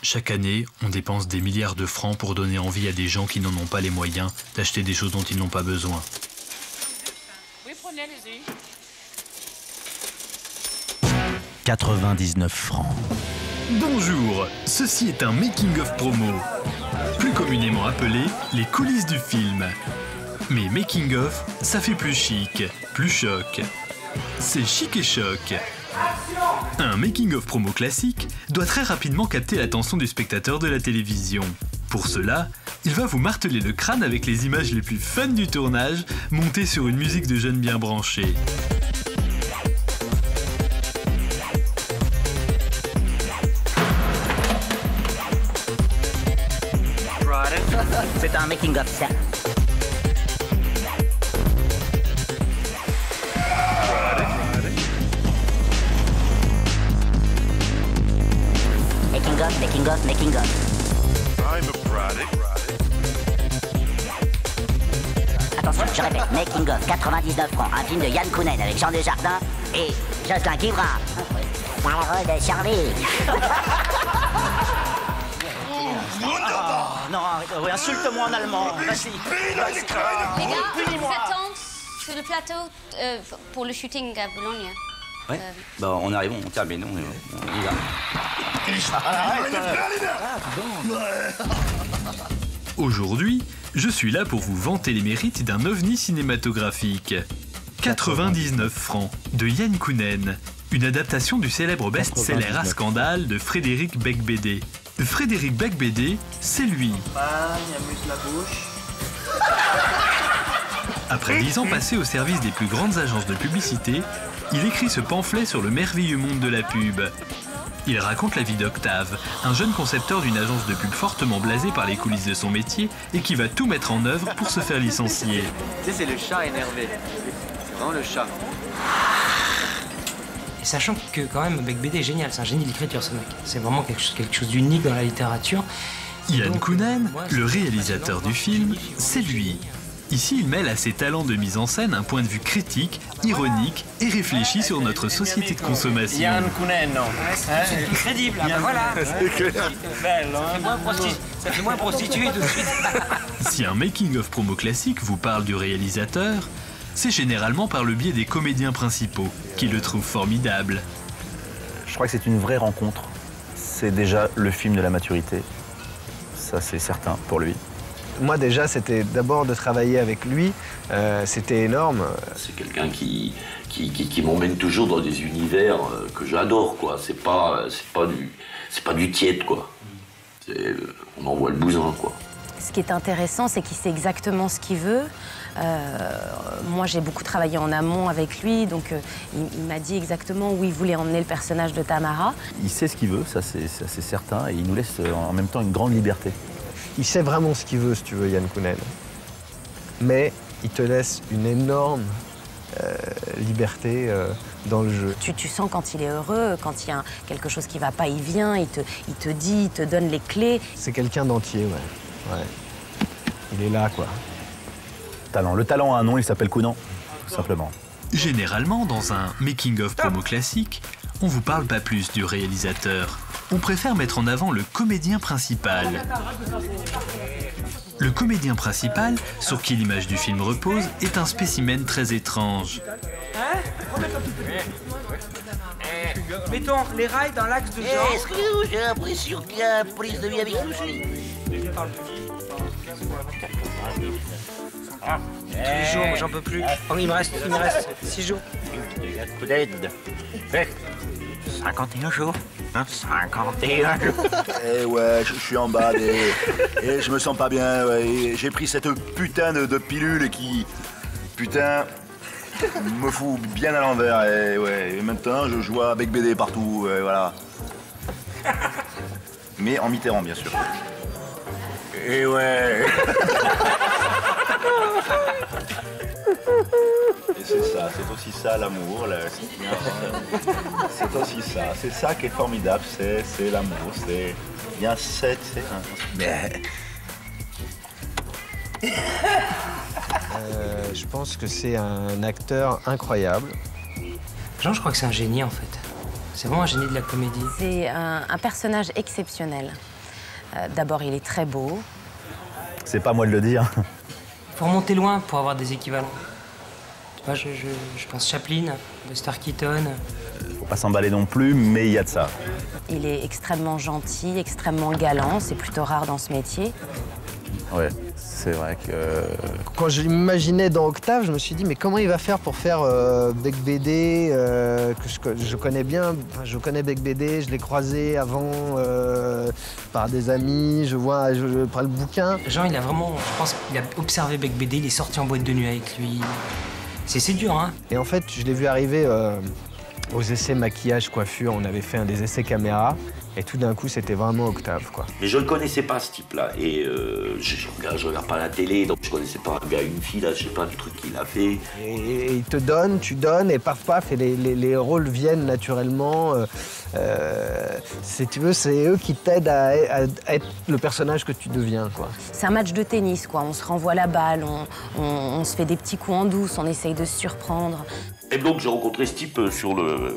Chaque année, on dépense des milliards de francs pour donner envie à des gens qui n'en ont pas les moyens d'acheter des choses dont ils n'ont pas besoin. Oui, prenez, allez-y. 99 francs. Bonjour, ceci est un making-of promo, plus communément appelé les coulisses du film. Mais making-of, ça fait plus chic, plus choc. C'est chic et choc. Un making-of promo classique doit très rapidement capter l'attention du spectateur de la télévision. Pour cela, il va vous marteler le crâne avec les images les plus fun du tournage, montées sur une musique de jeunes bien branchés. C'est un making-of, ça. Making-of, making-of, making-of. I'm a product. Attention, je répète, making-of, 99 francs. Un film de Yann Kounen avec Jean Desjardins et Jocelyn Guivra. Dans le rôle de Charlie. Non, oui, insulte-moi en allemand. Vas-y. Les gars, vous attendent sur le plateau pour le shooting à Boulogne. Ouais. Bah, on arrive, on termine, on y va. Aujourd'hui, je suis là pour vous vanter les mérites d'un ovni cinématographique. 99 francs de Yann Kounen, une adaptation du célèbre best-seller à scandale de Frédéric Becbédé. Frédéric Becbédé, c'est lui. Après 10 ans passés au service des plus grandes agences de publicité, il écrit ce pamphlet sur le merveilleux monde de la pub. Il raconte la vie d'Octave, un jeune concepteur d'une agence de pub fortement blasé par les coulisses de son métier et qui va tout mettre en œuvre pour se faire licencier. Tu sais, c'est le chat énervé. C'est vraiment le chat. Et sachant que quand même Becbédé est génial, c'est un génie de l'écriture ce mec. C'est vraiment quelque chose d'unique dans la littérature. Yann Kounen, le réalisateur du film, c'est lui. Ici, il mêle à ses talents de mise en scène un point de vue critique, ironique et réfléchi sur notre société de consommation. Yann Kounen, non. C'est crédible, ah bah voilà. Ça fait moins prostituée tout de suite. Si un making-of promo classique vous parle du réalisateur, c'est généralement par le biais des comédiens principaux, qui le trouvent formidable. Je crois que c'est une vraie rencontre. C'est déjà le film de la maturité. Ça, c'est certain pour lui. Moi déjà, c'était d'abord de travailler avec lui, c'était énorme. C'est quelqu'un qui m'emmène toujours dans des univers que j'adore, quoi. C'est pas du tiède, quoi. On envoie le bousin, quoi. Ce qui est intéressant, c'est qu'il sait exactement ce qu'il veut. Moi, j'ai beaucoup travaillé en amont avec lui, donc il m'a dit exactement où il voulait emmener le personnage de Tamara. Il sait ce qu'il veut, ça c'est certain, et il nous laisse en même temps une grande liberté. Il sait vraiment ce qu'il veut, si tu veux, Yann Kounen. Mais il te laisse une énorme liberté dans le jeu. Tu sens quand il est heureux, quand il y a quelque chose qui va pas, il vient, il te dit, il te donne les clés. C'est quelqu'un d'entier, ouais. Il est là, quoi. Talent. Le talent a un nom, il s'appelle Kounen, tout simplement. Généralement, dans un making-of promo classique, on vous parle pas plus du réalisateur. On préfère mettre en avant le comédien principal. Le comédien principal, sur qui l'image du film repose, est un spécimen très étrange. Mettons les rails dans l'axe de Jean. Excusez-moi, j'ai l'impression qu'il y a une prise de vie avec Sushi. Tous les jours, j'en peux plus. Oh, il me reste 6 jours. Coup d'aide. 51 jours. 51 jours. Eh ouais, je suis en bas et je me sens pas bien. Ouais. J'ai pris cette putain de pilule qui, putain, me fout bien à l'envers. Et maintenant, je joue avec BD partout. Voilà. Mais en Mitterrand, bien sûr. Et ouais. Et c'est ça, c'est aussi ça l'amour. C'est aussi ça, c'est ça qui est formidable, c'est l'amour, c'est bien c'est un. Je pense que c'est un acteur incroyable. Jean, je crois que c'est un génie en fait. C'est vraiment un génie de la comédie. C'est un personnage exceptionnel. D'abord, il est très beau. C'est pas moi de le dire. Faut remonter loin pour avoir des équivalents. Tu vois, je pense Chaplin, Buster Keaton. Faut pas s'emballer non plus, mais il y a de ça. Il est extrêmement gentil, extrêmement galant. C'est plutôt rare dans ce métier. Ouais, c'est vrai que... Quand je l'imaginais dans Octave, je me suis dit, mais comment il va faire pour faire Bec BD, que je connais bien. Enfin, je connais Bec BD, je l'ai croisé avant par des amis, je prends le bouquin. Jean, il a vraiment, je pense qu'il a observé Bec BD, il est sorti en boîte de nuit avec lui. C'est dur, hein. Et en fait, je l'ai vu arriver aux essais maquillage, coiffure. On avait fait des essais caméra. Et tout d'un coup, c'était vraiment Octave, quoi. Mais je le connaissais pas, ce type-là. Et je regarde pas la télé, donc je connaissais pas un gars, une fille, là, je sais pas du truc qu'il a fait. Et il te donne, tu donnes, et paf, paf, et les rôles viennent naturellement. Si tu veux, c'est eux qui t'aident à être le personnage que tu deviens, quoi. C'est un match de tennis, quoi. On se renvoie la balle, on se fait des petits coups en douce, on essaye de se surprendre. Et donc, j'ai rencontré ce type sur le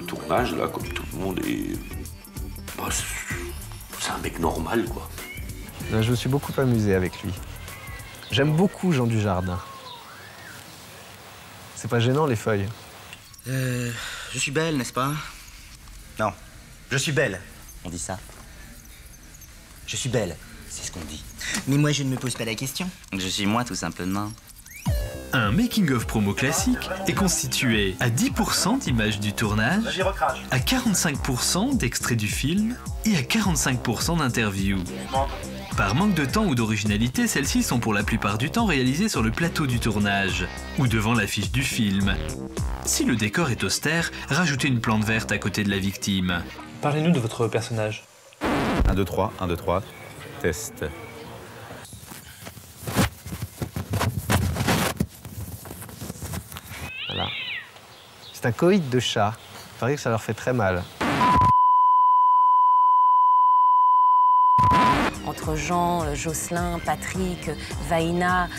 tournage, là, comme tout le monde, et bah, c'est un mec normal, quoi. Je me suis beaucoup amusé avec lui. J'aime beaucoup Jean Dujardin. C'est pas gênant, les feuilles? Je suis belle, n'est-ce pas? Non, je suis belle, on dit ça. Je suis belle, c'est ce qu'on dit. Mais moi, je ne me pose pas la question. Je suis moi, tout simplement. Un making-of promo classique est constitué à 10% d'images du tournage, à 45% d'extraits du film et à 45% d'interviews. Par manque de temps ou d'originalité, celles-ci sont pour la plupart du temps réalisées sur le plateau du tournage ou devant l'affiche du film. Si le décor est austère, rajoutez une plante verte à côté de la victime. Parlez-nous de votre personnage. 1, 2, 3, 1, 2, 3, test. Voilà. C'est un coït de chat. Il paraît que ça leur fait très mal. Entre Jean, Jocelyn, Patrick, Vaina,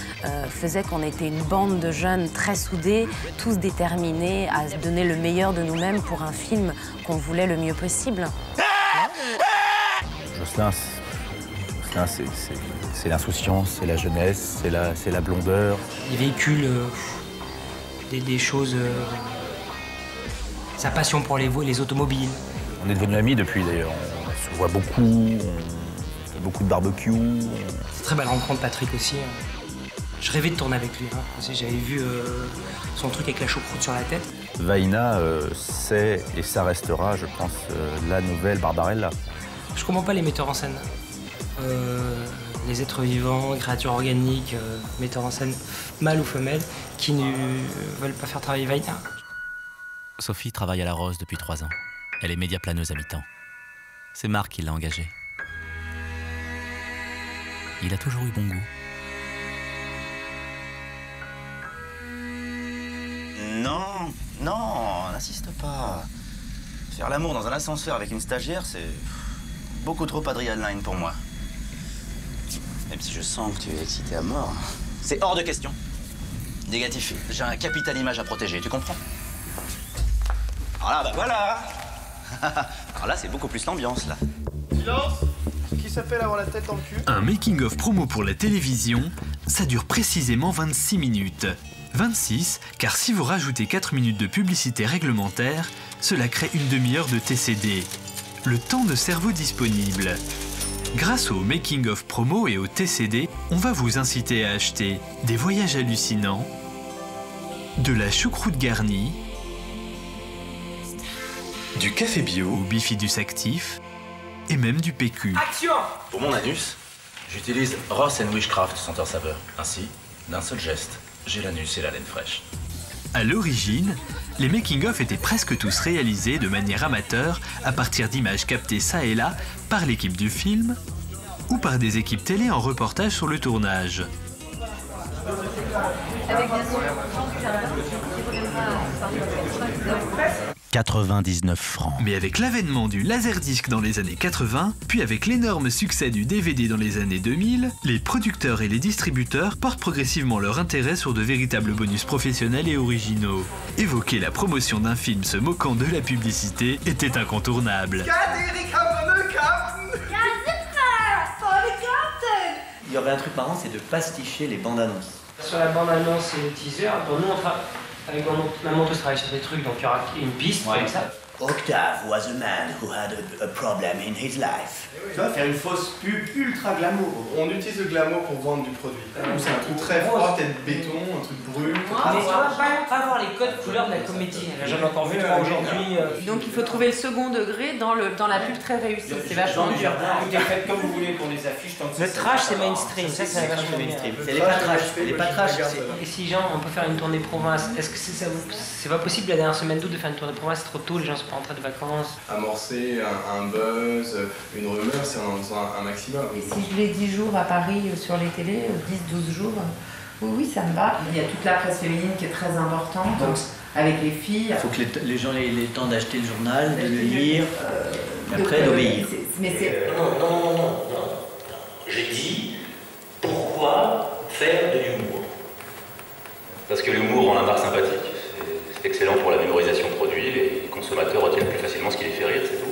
faisait qu'on était une bande de jeunes très soudés, tous déterminés à se donner le meilleur de nous-mêmes pour un film qu'on voulait le mieux possible. Jocelyn, c'est l'insouciance, c'est la jeunesse, c'est la blondeur. Il véhicule des choses... sa passion pour les automobiles. On est devenus amis depuis, d'ailleurs. On se voit beaucoup, on fait beaucoup de barbecue. C'est très belle rencontre, Patrick, aussi. Je rêvais de tourner avec lui. J'avais vu son truc avec la choucroute sur la tête. Vaina, c'est, et ça restera, je pense, la nouvelle Barbarella. Je comprends pas les metteurs en scène. Les êtres vivants, créatures organiques, metteurs en scène mâles ou femelles, qui ne veulent pas faire travailler Vaina. Sophie travaille à La Rose depuis 3 ans. Elle est médiaplaneuse à mi-temps. C'est Marc qui l'a engagée. Il a toujours eu bon goût. Non, n'insiste pas. Faire l'amour dans un ascenseur avec une stagiaire, c'est beaucoup trop adrénaline pour moi. Même si je sens que tu es excité à mort, c'est hors de question. Négatif. J'ai un capital image à protéger, tu comprends? Alors là, bah voilà. Alors là, c'est beaucoup plus l'ambiance, là. Silence! Qui s'appelle avoir la tête dans le cul? Un making-of promo pour la télévision, ça dure précisément 26 minutes. 26, car si vous rajoutez 4 minutes de publicité réglementaire, cela crée une demi-heure de TCD. Le temps de cerveau disponible. Grâce au making-of promo et au TCD, on va vous inciter à acheter des voyages hallucinants, de la choucroute garnie, du café bio ou bifidus actif, et même du PQ. Action! Pour mon anus, j'utilise Ross & Wishcraft senteur saveur. Ainsi, d'un seul geste, j'ai l'anus et la laine fraîche. À l'origine, les making-of étaient presque tous réalisés de manière amateur à partir d'images captées ça et là par l'équipe du film ou par des équipes télé en reportage sur le tournage. Avec 99 francs. Mais avec l'avènement du laserdisc dans les années 80, puis avec l'énorme succès du DVD dans les années 2000, les producteurs et les distributeurs portent progressivement leur intérêt sur de véritables bonus professionnels et originaux. Évoquer la promotion d'un film se moquant de la publicité était incontournable. Il y aurait un truc marrant, c'est de pasticher les bandes annonces. Sur la bande-annonce et le teaser, bon, nous, avec ma monteuse, travaille sur des trucs, donc il y aura une piste comme ça. Octave was a man who had a problem in his life. Tu vas faire une fausse pub ultra glamour. On utilise le glamour pour vendre du produit. C'est un truc très froid, peut-être béton, un truc brut. Mais tu vas pas avoir les codes couleurs de la comédie. J'en ai encore vu trois aujourd'hui. Donc il faut trouver le second degré dans la pub très réussie. C'est vachement dur. Vous faites comme vous voulez pour les affiches. Tant que le trash, c'est mainstream. Ça, c'est vachement mainstream. C'est les pas trash. Les pas trash. Et si, genre, on peut faire une tournée province, est-ce que c'est pas possible la dernière semaine d'août de faire une tournée province? C'est trop tôt, les gens sont pas rentrés de vacances. Amorcer un buzz, une rumeur, c'est un maximum. Et si je l'ai 10 jours à Paris sur les télés, 10-12 jours, oui, ça me va. Il y a toute la presse féminine qui est très importante, donc, avec les filles. Il faut que les gens aient le temps d'acheter le journal, de le lire, après d'obéir. Non. J'ai dit, pourquoi faire de l'humour? Parce que l'humour rend la marque sympathique. C'est excellent pour la mémorisation de produits. Les consommateurs retiennent plus facilement ce qui les fait rire, c'est tout.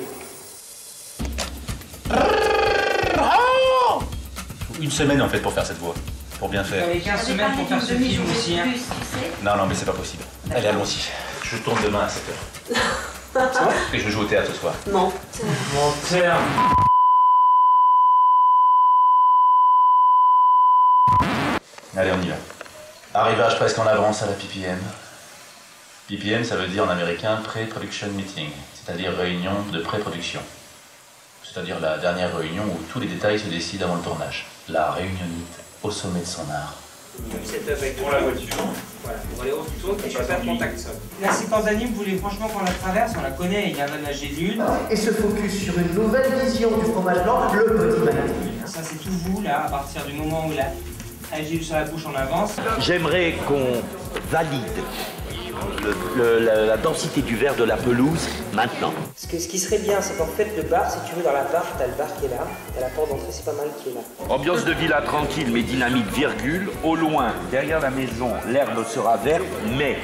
Une semaine en fait pour faire cette voix, pour bien faire. Avec 15 semaines pour faire ce film aussi. Hein. Non, mais c'est pas possible. Allez, allons-y. Je tourne demain à 7h. Et je joue au théâtre ce soir. Menteur. Allez, on y va. Arrivage presque en avance à la PPM. PPM, ça veut dire en américain Pre-Production Meeting, c'est-à-dire réunion de pré-production. C'est-à-dire la dernière réunion où tous les détails se décident avant le tournage. La réunionnite au sommet de son art. C'est avec pour la voiture. Voilà, on va aller au tour, tu vas faire contact. La séquence d'anime, vous voulez franchement qu'on la traverse, on la connaît, il y a la G1. Et se focus sur une nouvelle vision du fromage blanc, le petit magnétique. Ça c'est tout vous là, à partir du moment où la Agile sur la bouche en avance. J'aimerais qu'on valide la densité du verre de la pelouse maintenant. Ce qui serait bien, c'est qu'en fait le bar, si tu veux, dans l'appart, t'as le bar qui est là, t'as la porte d'entrée, c'est pas mal qui est là. Ambiance de villa tranquille mais dynamique, virgule. Au loin, derrière la maison, l'herbe sera verte mais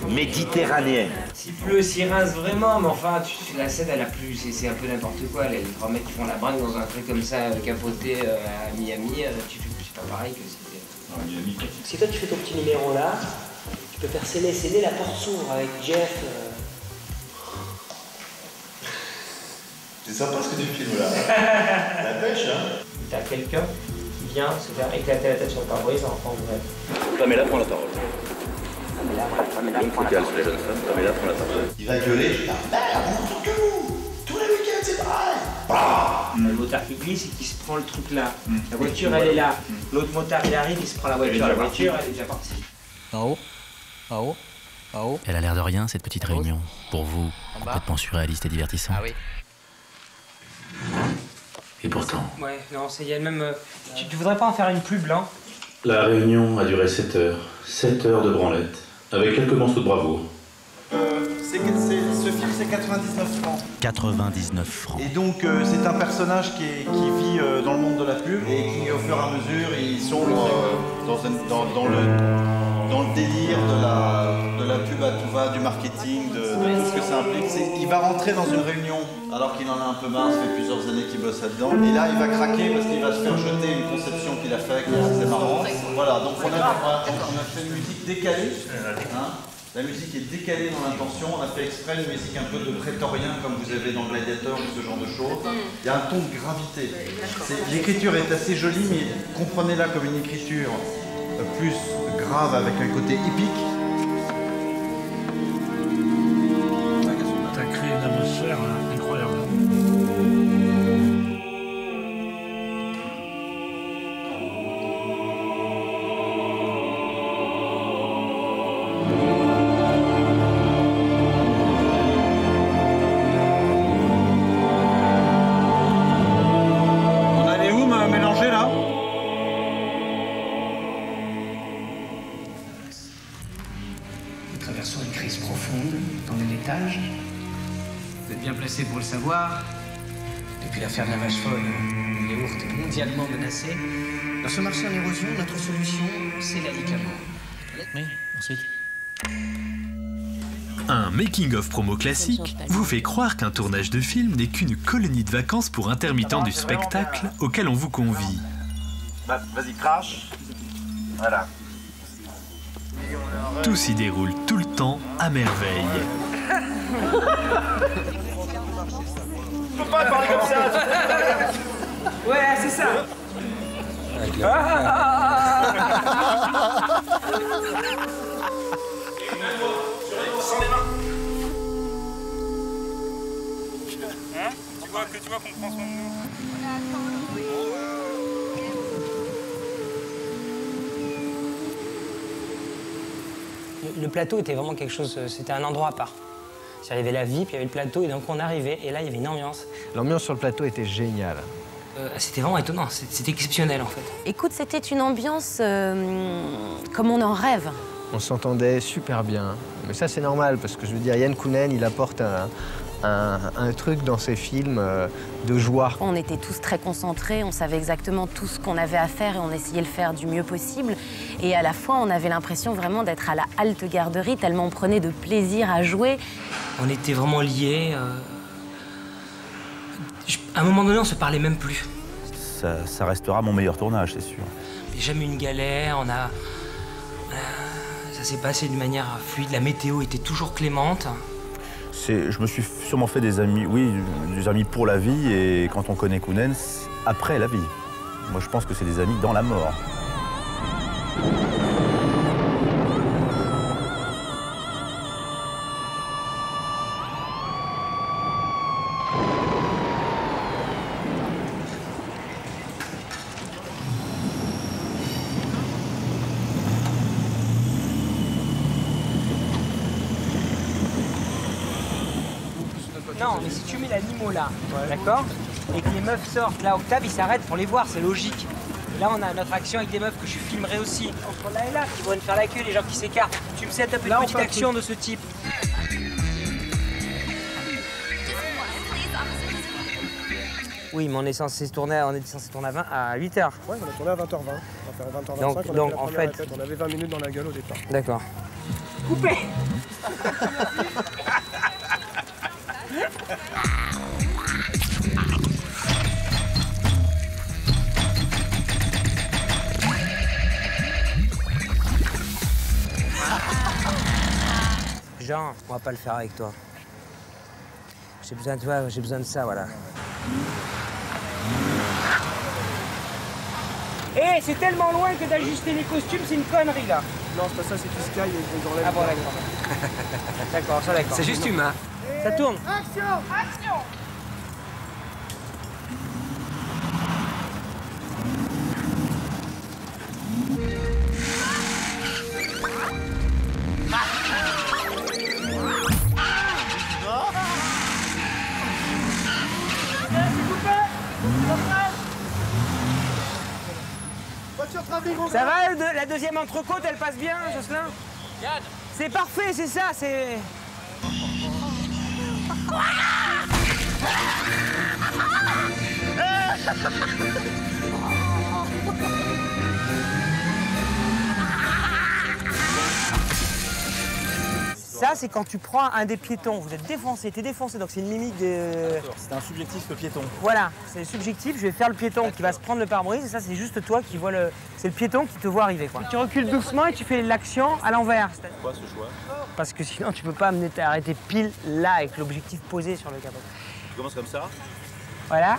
méditerranéenne. S'il pleut, s'il rince vraiment, mais enfin, la scène elle a plu, c'est un peu n'importe quoi. Les trois mecs qui font la bringue dans un truc comme ça, capoté à Miami, c'est pas pareil que c'était. Si toi tu fais ton petit numéro là, tu peux faire scéner la porte s'ouvre avec Jeff. C'est sympa ce que tu filmes là. La pêche, hein. T'as quelqu'un qui vient se faire éclater la tête sur le pare-brise en France, bref. Pamela prend la parole. L'homme frugal sur les jeunes femmes, Pamela prend la parole. Il va gueuler, je dis merde, tous les week-ends c'est pareil. Le motard qui glisse et qui se prend le truc là. La voiture elle est là. L'autre motard il arrive, il se prend la voiture. La voiture elle est déjà partie. En haut. Elle a l'air de rien cette petite réunion. Pour vous, complètement surréaliste et divertissant. Ah oui. Et pourtant. Ouais, non, il y a même. Tu voudrais pas en faire une pub là? La réunion a duré 7 heures. 7 heures de branlette, avec quelques morceaux de bravoure. Ce film, c'est 99 francs. 99 francs. Et donc, c'est un personnage qui vit dans le monde de la pub et qui, au fur et à mesure, il sombre dans le délire de la pub à tout va, du marketing, de tout ce que ça implique. Il va rentrer dans une réunion alors qu'il en a un peu marre, ça fait plusieurs années qu'il bosse là-dedans. Et là, il va craquer parce qu'il va se faire jeter une conception qu'il a faite, qui est assez marrante. Voilà, donc on a fait une musique décalée. Hein. La musique est décalée dans l'intention, on a fait exprès une musique un peu de prétorien comme vous avez dans Gladiator ou ce genre de choses. Il y a un ton de gravité. L'écriture est assez jolie, mais comprenez-la comme une écriture plus grave avec un côté épique. T'as créé une atmosphère incroyable. Vous êtes bien placé pour le savoir. Depuis l'affaire de la vache folle, le yaourt est mondialement menacé. Dans ce marché en érosion, notre solution, c'est l'alicament. Oui, ensuite. Un making-of promo classique vous fait croire qu'un tournage de film n'est qu'une colonie de vacances pour intermittents du spectacle auquel on vous convie. Bah, vas-y, crache. Voilà. Tout s'y déroule tout le temps à merveille. Tu peux pas parler comme ça. Ouais, c'est ça. Tu vois qu'on prend soin de nous. Le plateau était vraiment quelque chose, c'était un endroit à part. Il y avait la vie, puis il y avait le plateau, et donc on arrivait, et là il y avait une ambiance. L'ambiance sur le plateau était géniale. C'était vraiment étonnant, c'était exceptionnel en fait. Écoute, c'était une ambiance comme on en rêve. On s'entendait super bien. Mais ça, c'est normal, parce que je veux dire, Yann Kounen, il apporte un truc dans ses films de joie. On était tous très concentrés, on savait exactement tout ce qu'on avait à faire et on essayait de le faire du mieux possible. Et à la fois, on avait l'impression vraiment d'être à la halte garderie, tellement on prenait de plaisir à jouer. On était vraiment liés. À un moment donné, on se parlait même plus. Ça restera mon meilleur tournage, c'est sûr. Il n'y a jamais eu une galère, ça s'est passé d'une manière fluide, la météo était toujours clémente. Je me suis sûrement fait des amis, oui, des amis pour la vie, et quand on connaît Kounen, après la vie. Moi, je pense que c'est des amis dans la mort. Non, mais si tu mets l'animaux là, d'accord, et que les meufs sortent, là, Octave, il s'arrête pour les voir, c'est logique. Et là, on a notre action avec des meufs que je filmerai aussi. Entre là et là, qui vont me faire la queue, les gens qui s'écartent. Tu me sais, un peu une petite action de ce type. Oui, mais on est censé tourner à 8h. Ouais, on a tourné à 20h20. On va faire 20h25. Donc en fait, on avait 20 minutes dans la gueule au départ. D'accord. Coupé. Jean, on va pas le faire avec toi. J'ai besoin de toi, j'ai besoin de ça, voilà. Hé, c'est tellement loin que d'ajuster les costumes, c'est une connerie, là. Non, c'est pas ça, c'est du sky et je les enlève. Ah bon, d'accord. D'accord, ça d'accord. C'est juste humain. Ça tourne. Action! Action! Ça va, la deuxième entrecôte, elle passe bien, Jocelyn? C'est parfait, c'est ça, c'est... Ça, c'est quand tu prends un des piétons. Vous êtes défoncé, t'es défoncé, donc c'est une mimique de... C'est un subjectif, le piéton. Voilà, c'est subjectif. Je vais faire le piéton qui va se prendre le pare-brise. Et ça, c'est juste toi qui vois le... C'est le piéton qui te voit arriver, quoi. Tu recules doucement et tu fais l'action à l'envers. Pourquoi ce choix? Parce que sinon, tu peux pas t'arrêter pile là avec l'objectif posé sur le capot. Tu commences comme ça? Voilà.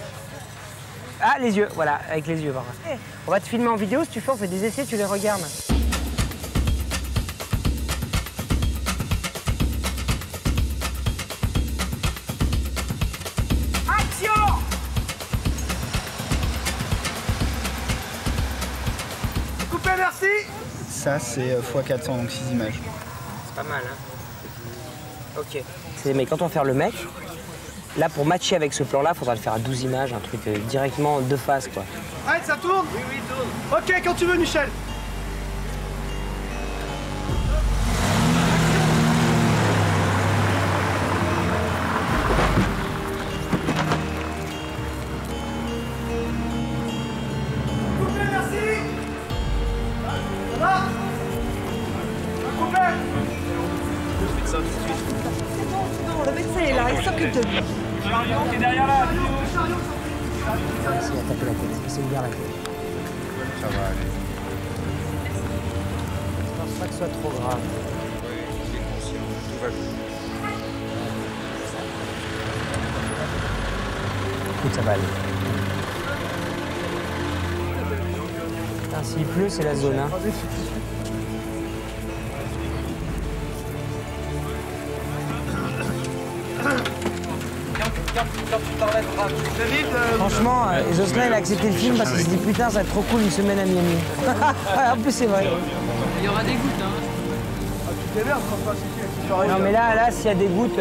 Ah, les yeux, voilà, avec les yeux, par contre. On va te filmer en vidéo, si tu fais, on fait des essais, tu les regardes. Merci. Ça, c'est x400, donc 6 images. C'est pas mal, hein. Ok. Mais quand on va faire le mec, là, pour matcher avec ce plan-là, il faudra le faire à 12 images, un truc directement de face, quoi. Arrête, ça tourne? Oui, oui, tourne. Ok, quand tu veux, Michel. Ça tout de suite. Il a tapé la tête, il s'est ouvert la tête. Ça va aller. Je pense pas que ce soit trop grave. Oui, il est conscient, tout va bien. Écoute, ça va aller. Putain, s'il pleut, c'est la zone, hein. Franchement, Jocelyn il a accepté le film parce qu'il se dit putain ça va être trop cool une semaine à Miami. En plus c'est vrai. Il y aura des gouttes, hein. Tu t'énerves quand c'est qui. Non mais là s'il y a des gouttes,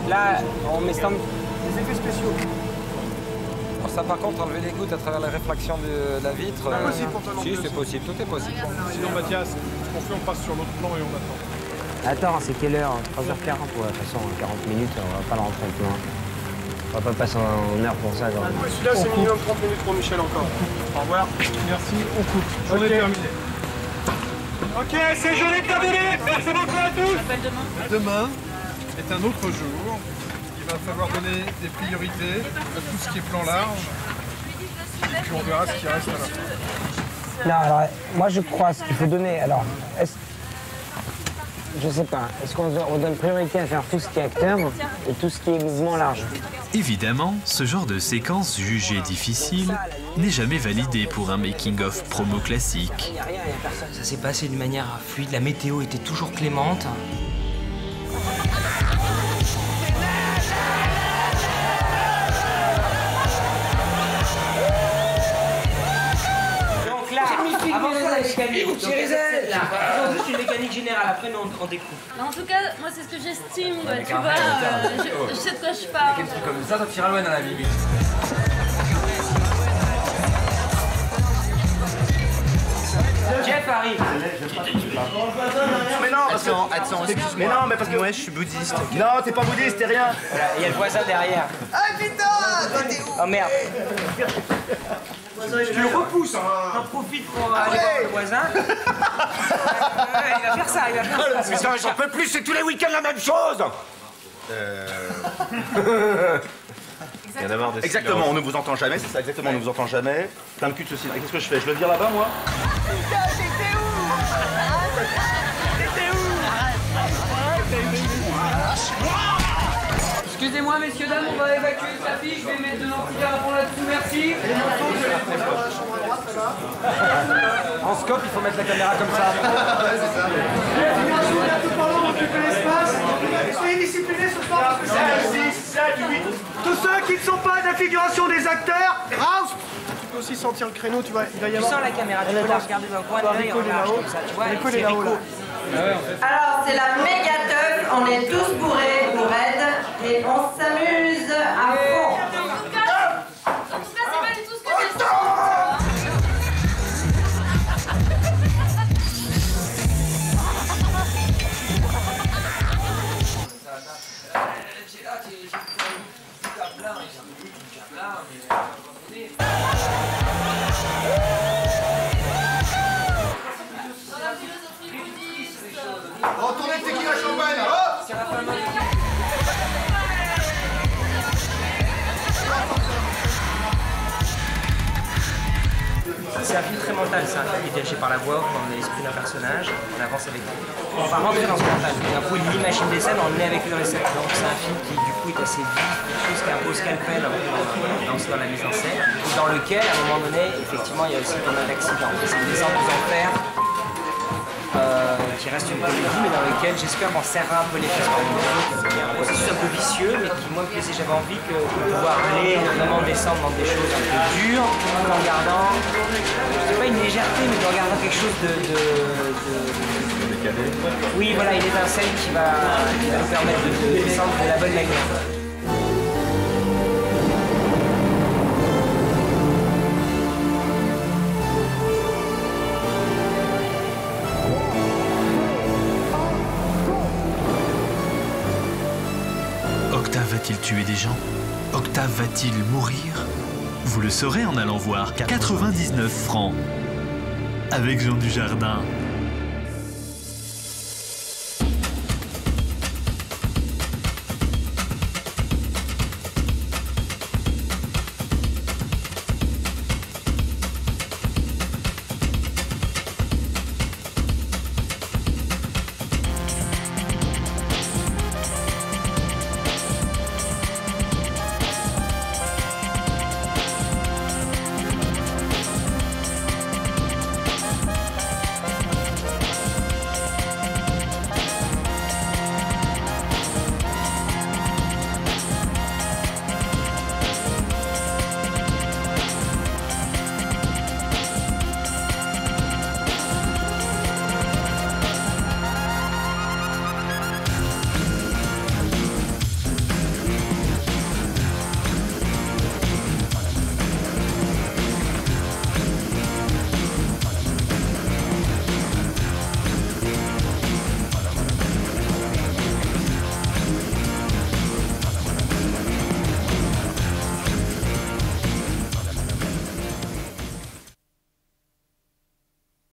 là on met stand. Des effets spéciaux. Alors ça par contre enlever les gouttes à travers la réfraction de la vitre. C'est possible pour toi non plus. Si c'est possible, tout est possible. Sinon Mathias, ce qu'on fait, on passe sur l'autre plan et on attend. Attends, c'est quelle heure? 3h40, ouais, de toute façon 40 minutes, on va pas le rentrer plus loin. On va pas passer en heure pour ça. Genre. Celui-là c'est minimum 30 minutes pour Michel encore. Au revoir, merci, on coupe. Journée terminée. Ok, c'est journée terminée. Merci beaucoup à tous. Demain est un autre jour. Il va falloir donner des priorités à tout ce qui est plan large. Et puis on verra ce qui reste à la fin. Non, alors, moi je crois ce qu'il faut donner. Alors, je sais pas, est-ce qu'on donne priorité à faire tout ce qui est acteur et tout ce qui est mouvement large? Évidemment, ce genre de séquence jugée difficile n'est jamais validé pour un making-of promo classique. Ça s'est passé d'une manière fluide, la météo était toujours clémente. Donc là, avant ça, la mécanique. Vous tirez là. Ils ont juste une mécanique générale, après nous on découpe. En tout cas, moi c'est ce que j'estime, tu vois, je sais de quoi je parle. Un truc comme ça tire à loin dans la vie. Jeff arrive. Mais non, parce que... Mais non, mais parce que... Ouais, je suis bouddhiste. Non, t'es pas bouddhiste, t'es rien. Voilà, il y a le voisin derrière. Ah putain, t'es où? Oh merde. Tu le repousses, hein. J'en profite pour aller voir le voisin. Il va faire ça, il va faire ça. Putain, j'en peux plus, c'est tous les week-ends la même chose. Exactement, on ne vous entend jamais, c'est ça, exactement, on ne vous entend jamais. Plein de cul de ceci. Qu'est-ce que je fais? Je le vire là-bas, moi? Putain, t'étais où? T'étais où? Excusez-moi, messieurs, dames, on va évacuer le tapis, je vais mettre de l'antigarde là-dessous, merci. En scope, il faut mettre la caméra comme ça. Soyez disciplinés ce soir parce que c'est tous ceux qui ne sont pas de la figuration des acteurs, Raus. Tu peux aussi sentir le créneau, tu vois, il va y avoir... Tu sens la caméra, tu peux la regarder dans le coin, derrière, on marche comme ça, tu vois, c'est là-haut. Alors, c'est la méga teuf, on est tous bourrés, bourraides, et on s'amuse à fond. En tout cas, c'est pas du tout ce que j'estime. Retournez le tequila champagne, hop! C'est un film très mental, c'est un film qui est dirigé par la voix, on a l'esprit d'un personnage, on avance avec lui. On va rentrer dans ce mental. Un coup, il imagine des scènes, on est avec lui dans les scènes. Donc c'est un film qui du coup est assez vif, quelque chose qui est un peu scalpel dans la mise en scène, et dans lequel, à un moment donné, effectivement, il y a aussi pas mal d'accidents. C'est une descente aux enfers, qui reste une comédie, mais dans lequel j'espère m'en serrera un peu les fesses par exemple. Il y a un processus un peu vicieux, mais qui moi me plaisait. J'avais envie de pouvoir aller vraiment descendre dans des choses un peu dures, tout en gardant, c'est pas une légèreté, mais en gardant quelque chose de oui, voilà, une étincelle qui va nous permettre de descendre de la bonne manière. Octave va-t-il tuer des gens? Octave va-t-il mourir? Vous le saurez en allant voir 99 francs avec Jean Dujardin.